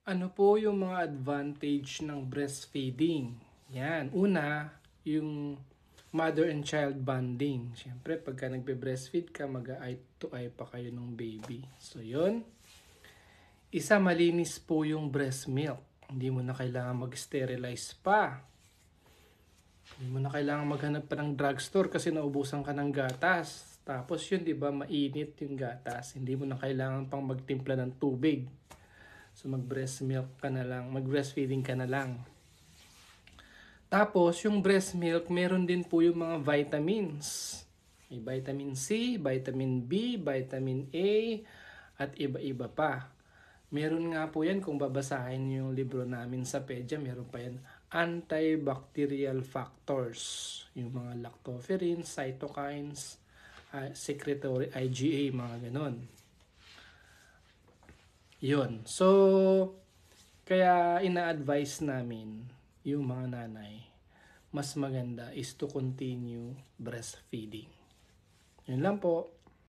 Ano po yung mga advantage ng breastfeeding? Yan. Una, yung mother and child bonding. Siyempre, pagka nagbe-breastfeed ka, mag-eye to eye pa kayo ng baby. So, yun. Isa, malinis po yung breast milk. Hindi mo na kailangan mag-sterilize pa. Hindi mo na kailangan maghanap pa ng drugstore kasi naubusan ka ng gatas. Tapos yun, di ba, mainit yung gatas. Hindi mo na kailangan pang magtimpla ng tubig. So mag-breast milk ka na lang, mag-breastfeeding ka na lang. Tapos yung breast milk, meron din po yung mga vitamins. May vitamin C, vitamin B, vitamin A, at iba-iba pa. Meron nga po yan kung babasahin yung libro namin sa PEDIA, meron pa yan antibacterial factors. Yung mga lactoferrin, cytokines, secretory IgA, mga ganon. Yun. So, kaya ina-advise namin yung mga nanay, mas maganda is to continue breastfeeding. Yun lang po.